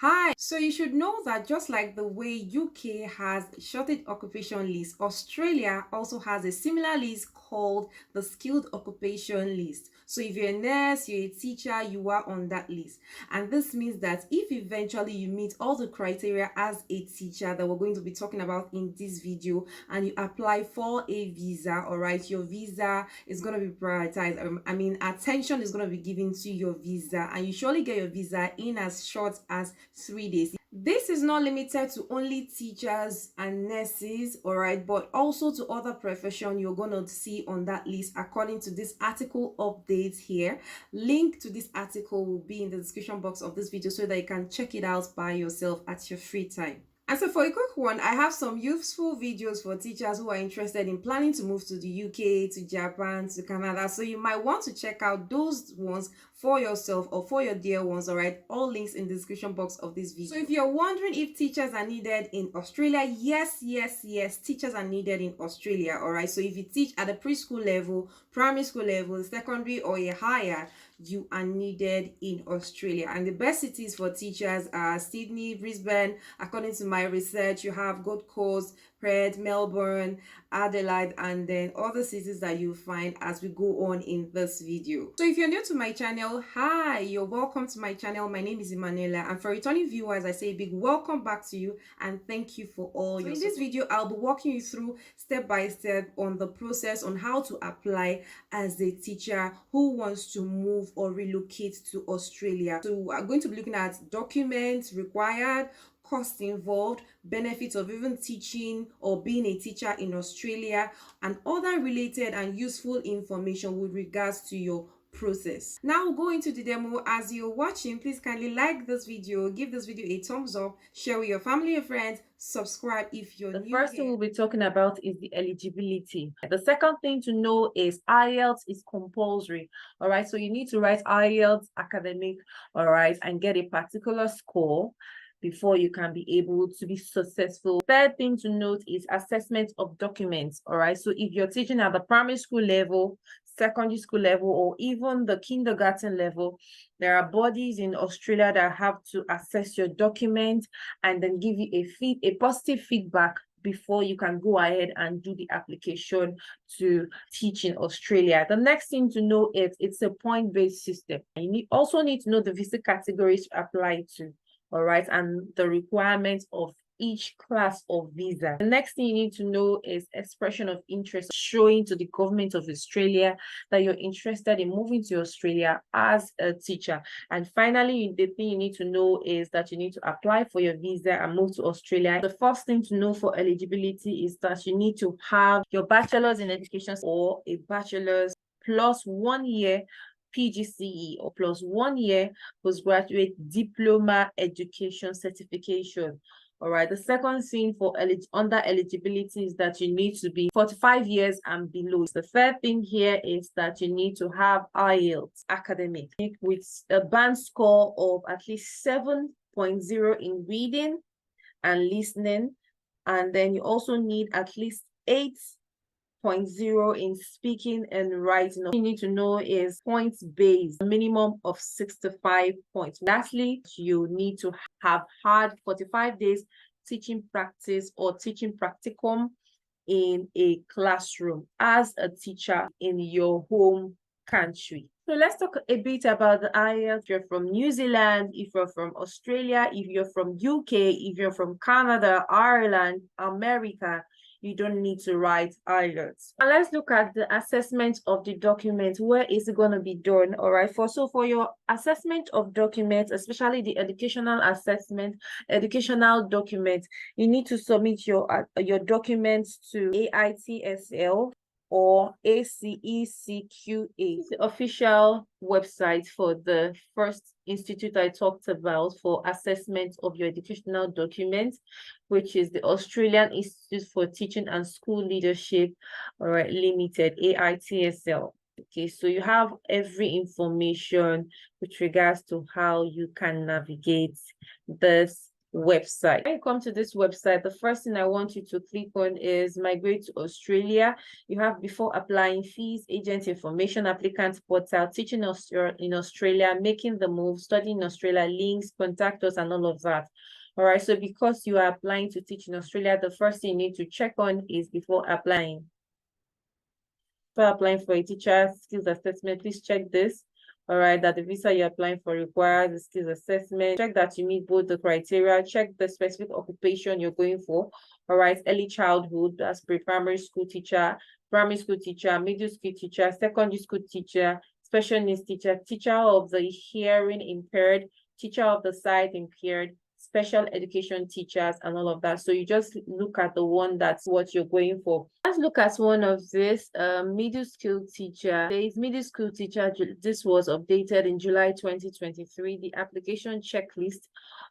Hi, so you should know that just like the way UK has shortage occupation list, Australia also has a similar list called the skilled occupation list. So if you're a nurse, you're a teacher, you are on that list. And this means that if eventually you meet all the criteria as a teacher that we're going to be talking about in this video and you apply for a visa, all right, your visa is going to be prioritized. Attention is going to be given to your visa and you surely get your visa in as short as 3 days. This is not limited to only teachers and nurses, all right, but also to other profession you're going to see on that list according to this article updates here. Link to this article will be in the description box of this video so that you can check it out by yourself at your free time. And so for a quick one, I have some useful videos for teachers who are interested in planning to move to the UK, to Japan, to Canada. So you might want to check out those ones for yourself or for your dear ones, all right? All links in the description box of this video. So if you're wondering if teachers are needed in Australia, yes, teachers are needed in Australia, all right? So if you teach at the preschool level, primary school level, secondary or a higher, you are needed in Australia. And the best cities for teachers are Sydney, Brisbane. According to my research, you have Gold Coast, Perth, Melbourne, Adelaide, and then other cities that you find as we go on in this video. So if you're new to my channel, hi, you're welcome to my channel. My name is Emanuela, and for returning viewers, I say a big welcome back to you and thank you for all your support. In this video, I'll be walking you through step by step on the process on how to apply as a teacher who wants to move or relocate to Australia. So we're going to be looking at documents required, costs involved, benefits of even teaching or being a teacher in Australia, and other related and useful information with regards to your process. Now we'll go into the demo. As you're watching, please kindly like this video, give this video a thumbs up, share with your family and friends, subscribe if you're new. The first thing we'll be talking about is the eligibility. The second thing to know is IELTS is compulsory. All right, so you need to write IELTS academic, all right, and get a particular score before you can be able to be successful. Third thing to note is assessment of documents. All right, so if you're teaching at the primary school level, secondary school level, or even the kindergarten level, there are bodies in Australia that have to assess your document and then give you a positive feedback before you can go ahead and do the application to teach in Australia. The next thing to know is it's a point-based system. You also need to know the visa categories to apply to, all right, and the requirements of each class of visa. The next thing you need to know is expression of interest, showing to the government of Australia that you're interested in moving to Australia as a teacher. And finally, the thing you need to know is that you need to apply for your visa and move to Australia. The first thing to know for eligibility is that you need to have your bachelor's in education or a bachelor's plus 1 year PGCE or plus 1 year postgraduate diploma education certification. All right. The second thing for under eligibility is that you need to be 45 years and below. The third thing here is that you need to have IELTS academic with a band score of at least 7.0 in reading and listening. And then you also need at least 8.0 in speaking and writing. All you need to know is points based, minimum of 65 points. Lastly, you need to have had 45 days teaching practice or teaching practicum in a classroom as a teacher in your home country. So let's talk a bit about the IELTS. If you're from New Zealand, if you're from Australia, if you're from UK, if you're from Canada, Ireland, America, you don't need to write IELTS. Now let's look at the assessment of the document. Where is it going to be done? All right. For your assessment of documents, especially the educational assessment, educational documents, you need to submit your documents to AITSL or ACECQA, the official website for the first institute I talked about for assessment of your educational documents, which is the Australian Institute for Teaching and School Leadership, all right, Limited, AITSL. Okay, so you have every information with regards to how you can navigate this website. When you come to this website, the first thing I want you to click on is migrate to Australia. You have before applying fees, agent information, applicant portal, teaching us in Australia, making the move, studying in Australia, links, contact us, and all of that. All right, so because you are applying to teach in Australia, the first thing you need to check on is before applying. For applying for a teacher skills assessment, please check this. All right, that the visa you're applying for requires the skills assessment. Check that you meet both the criteria. Check the specific occupation you're going for. All right, early childhood, that's pre-primary school teacher, primary school teacher, middle school teacher, secondary school teacher, special needs teacher, teacher of the hearing impaired, teacher of the sight impaired, special education teachers, and all of that. So you just look at the one that's what you're going for. Let's look at one of this middle school teacher. There is middle school teacher. This was updated in July 2023. The application checklist.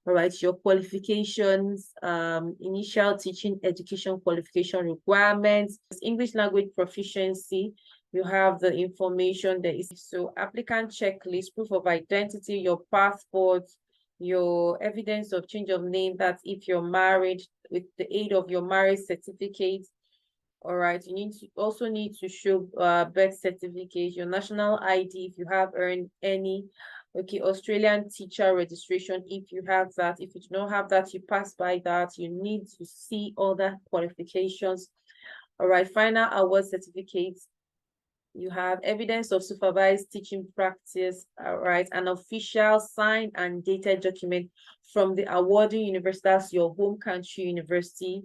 All right, your qualifications, initial teaching education qualification requirements, English language proficiency. You have the information there is. So applicant checklist, proof of identity, your passport, your evidence of change of name, that's if you're married, with the aid of your marriage certificate. All right, you also need to show birth certificate, your national ID if you have earned any. Okay, Australian teacher registration if you have that. If you do not have that, you pass by that. You need to see other qualifications. All right, final award certificates. You have evidence of supervised teaching practice, all right, an official signed and dated document from the awarding university, that's your home country university.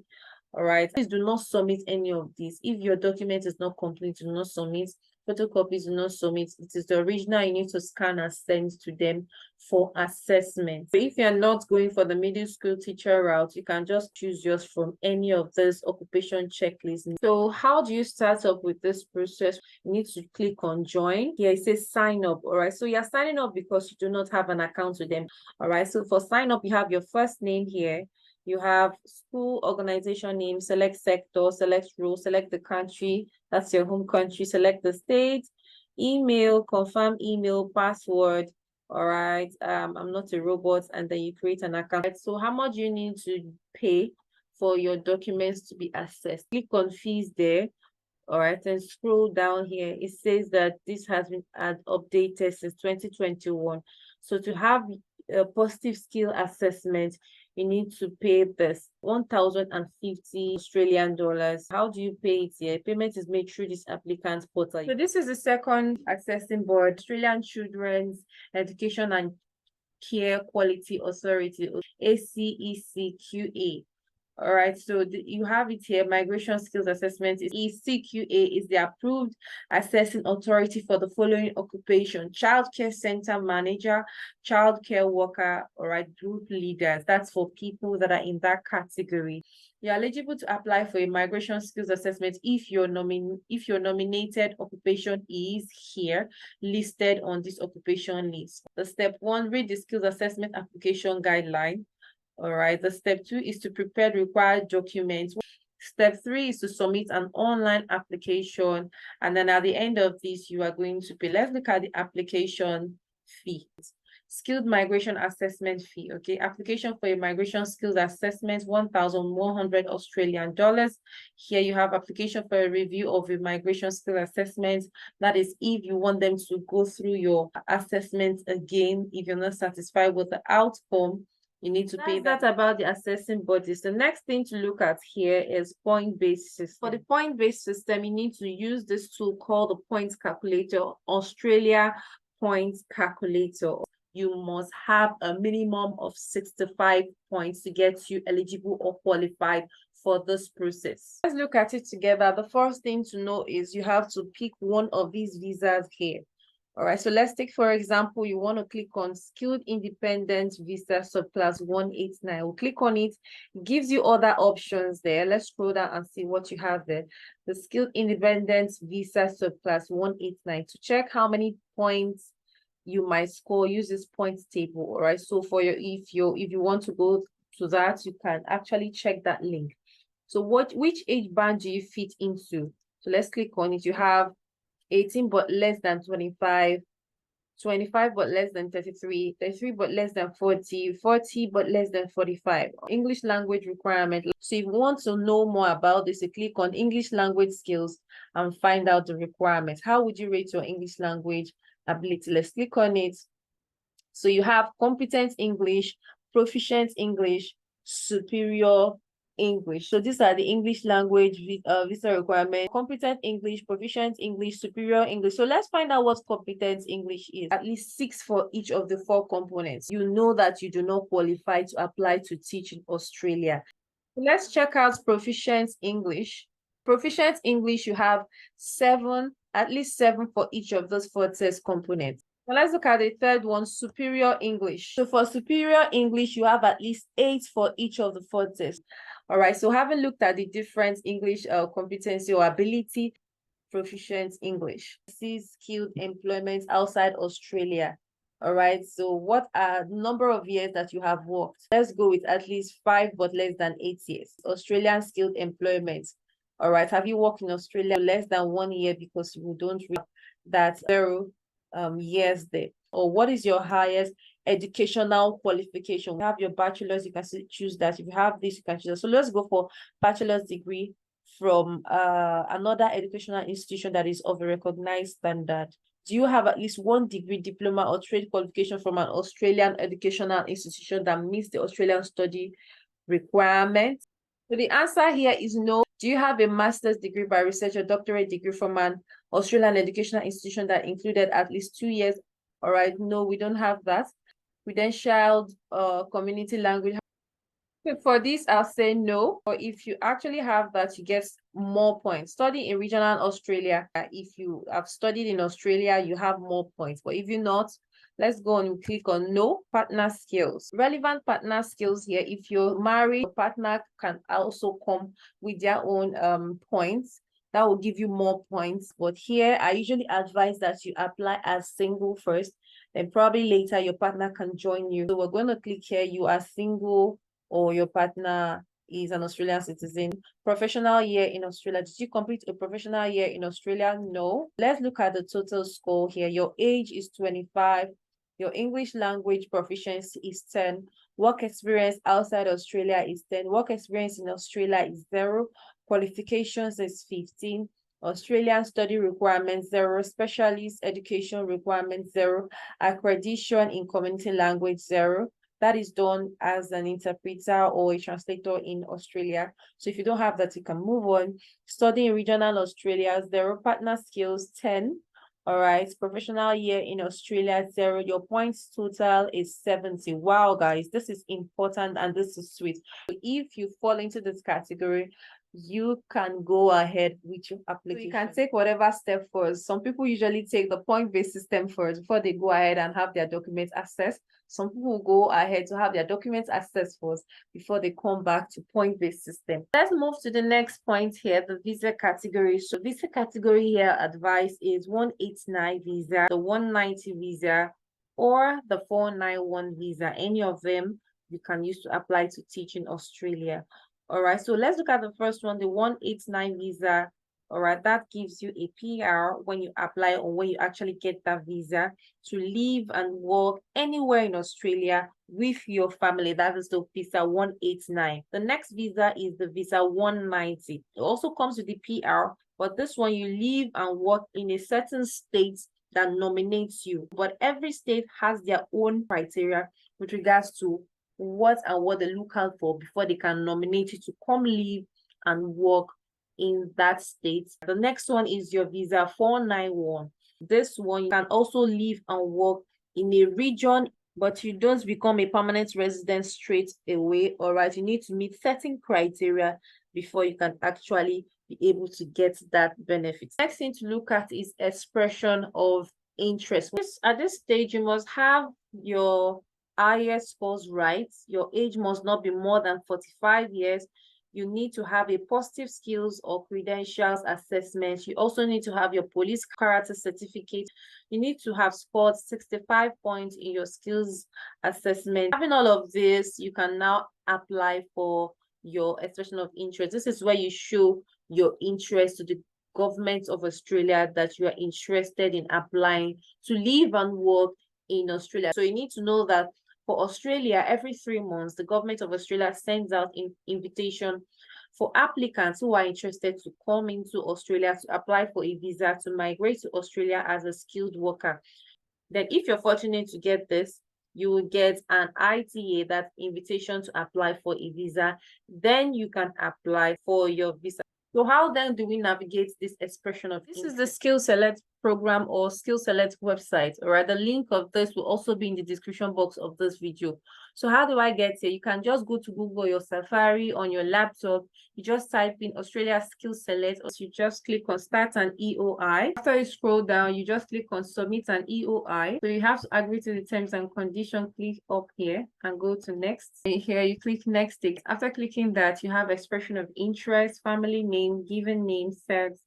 All right, please do not submit any of these. If your document is not complete, do not submit. Photocopies do not submit. It is the original you need to scan and send to them for assessment. So if you're not going for the middle school teacher route, you can just choose yours from any of this occupation checklist. So how do you start up with this process? You need to click on join. Here it says sign up. All right, so you're signing up because you do not have an account with them. All right, so for sign up, you have your first name here. You have school organization name, select sector, select role, select the country, that's your home country, select the state, email, confirm email, password. All right, I'm not a robot, and then you create an account. So how much you need to pay for your documents to be assessed? Click on fees there. All right, and scroll down here. It says that this has been updated since 2021. So to have a positive skill assessment, you need to pay this 1,050 Australian dollars. How do you pay it here? Payment is made through this applicant portal. So this is the second assessing board, Australian Children's Education and Care Quality Authority, ACECQA. All right, so you have it here. Migration skills assessment is ECQA is the approved assessing authority for the following occupation: childcare center manager, childcare worker, all right, group leaders. That's for people that are in that category. You're eligible to apply for a migration skills assessment if your nominated occupation is here listed on this occupation list. The step 1, read the skills assessment application guideline. All right, the step 2 is to prepare the required documents. Step 3 is to submit an online application. And then at the end of this, you are going to pay. Let's look at the application fee. Skilled migration assessment fee. Okay, application for a migration skills assessment, 1,100 Australian dollars. Here you have application for a review of a migration skill assessment. That is if you want them to go through your assessment again, if you're not satisfied with the outcome. You need to pay that. About the assessing bodies. The next thing to look at here is point-based system. For the point-based system, you need to use this tool called the points calculator, Australia points calculator. You must have a minimum of 65 points to get you eligible or qualified for this process. Let's look at it together. The first thing to know is you have to pick one of these visas here. All right, so let's take, for example, you want to click on Skilled Independent Visa Subclass 189. We'll click on it. It gives you other options there. Let's scroll down and see what you have there. The Skilled Independent Visa Subclass 189. To check how many points you might score, use this points table. All right, so for your if you want to go to that, you can actually check that link. So which age band do you fit into? So let's click on it. You have 18 but less than 25, 25 but less than 33, 33 but less than 40, 40 but less than 45. English language requirement. So if you want to know more about this, you click on English language skills and find out the requirements. How would you rate your English language ability? Let's click on it. So you have competent English, proficient English, superior English. So these are the English language visa requirements. Competent English, proficient English, superior English. So let's find out what competent English is. At least 6 for each of the 4 components. You know that you do not qualify to apply to teach in Australia. Let's check out proficient English. Proficient English, you have 7, at least 7 for each of those 4 test components. Now let's look at the third one, superior English. So for superior English, you have at least 8 for each of the 4 tests. All right, so having looked at the different English competency or ability, proficient English. This is skilled employment outside Australia. All right, so what are the number of years that you have worked? Let's go with at least 5 but less than 8 years. Australian skilled employment. All right, have you worked in Australia less than 1 year, because you don't read that 0 years there? Or what is your highest educational qualification? You have your bachelor's, you can choose that. If you have this, you can choose that. So let's go for bachelor's degree from another educational institution that is of a recognized standard. Do you have at least 1 degree, diploma, or trade qualification from an Australian educational institution that meets the Australian study requirements? So the answer here is no. Do you have a master's degree by research or doctorate degree from an Australian educational institution that included at least 2 years? All right, no, we don't have that. Credentialed community language. For this, I'll say no. Or if you actually have that, you get more points. Study in regional Australia. If you have studied in Australia, you have more points. But if you're not, let's go and click on no. Partner skills. Relevant partner skills here. If you're married, your partner can also come with their own points. That will give you more points. But here, I usually advise that you apply as single first. Then probably later, your partner can join you. So we're going to click here. You are single, or your partner is an Australian citizen. Professional year in Australia. Did you complete a professional year in Australia? No. Let's look at the total score here. Your age is 25. Your English language proficiency is 10. Work experience outside Australia is 10. Work experience in Australia is 0. Qualifications is 15. Australian study requirements 0. Specialist education requirements 0. Accreditation in community language 0. That is done as an interpreter or a translator in Australia. So if you don't have that, you can move on. Study in regional Australia 0. Partner skills 10. All right, professional year in Australia 0. Your points total is 70. Wow, guys, this is important and this is sweet. If you fall into this category, you can go ahead with your application. So you can take whatever step first. Some people usually take the point-based system first before they go ahead and have their documents accessed. Some people will go ahead to have their documents accessed first before they come back to point-based system. Let's move to the next point here, the visa category. So visa category here, advice is 189 visa, the 190 visa, or the 491 visa. Any of them you can use to apply to teach in Australia. All right, so let's look at the first one, the 189 visa. All right, that gives you a PR when you apply or when you actually get that visa to live and work anywhere in Australia with your family. That is the visa 189. The next visa is the visa 190. It also comes with the PR, but this one you live and work in a certain state that nominates you. But every state has their own criteria with regards to what they look out for before they can nominate you to come live and work in that state. The next one is your visa 491. This one, you can also live and work in a region, but you don't become a permanent resident straight away. All right, you need to meet certain criteria before you can actually be able to get that benefit. Next thing to look at is expression of interest. At this stage, you must have your IS scores right. Your age must not be more than 45 years. You need to have a positive skills or credentials assessment. You also need to have your police character certificate. You need to have scored 65 points in your skills assessment. Having all of this, you can now apply for your expression of interest. This is where you show your interest to the government of Australia that you are interested in applying to live and work in Australia. So you need to know that for Australia, every 3 months, the government of Australia sends out an invitation for applicants who are interested to come into Australia to apply for a visa to migrate to Australia as a skilled worker. Then if you're fortunate to get this, you will get an ITA, that invitation to apply for a visa. Then you can apply for your visa. So how then do we navigate this expression of interest? This is the Skillselect program or Skillselect website. All right, the link of this will also be in the description box of this video. So how do I get here? You can just go to Google, your Safari on your laptop. You just type in Australia Skillselect, or you just click on Start an EOI. After you scroll down, you just click on Submit an EOI. So you have to agree to the terms and conditions. Click up here and go to Next. And here you click Next. After clicking that, you have expression of interest, family name, given name, sex,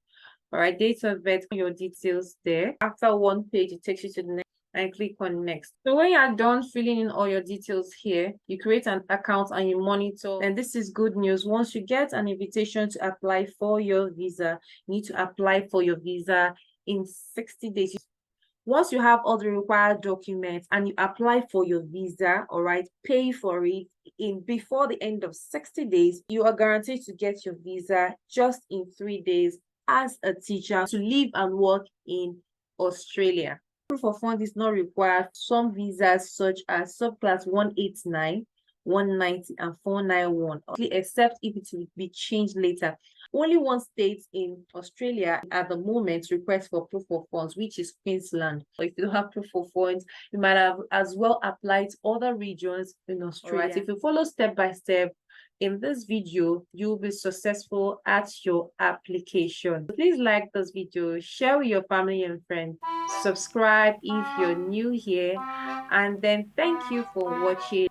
all right, date of birth, your details there. After one page, it takes you to the next and click on Next. So when you are done filling in all your details here, you create an account and you monitor. And this is good news. Once you get an invitation to apply for your visa, you need to apply for your visa in 60 days. Once you have all the required documents and you apply for your visa, all right, pay for it in before the end of 60 days, you are guaranteed to get your visa just in 3 days as a teacher to live and work in Australia. Proof of fund is not required. Some visas such as subclass 189, 190 and 491, except if it will be changed later. Only one state in Australia at the moment requests for proof of funds, which is Queensland. So if you don't have proof of funds, you might have as well applied to other regions in Australia. All right, if you follow step by step in this video, you'll be successful at your application. Please like this video, share with your family and friends, subscribe if you're new here, and then thank you for watching.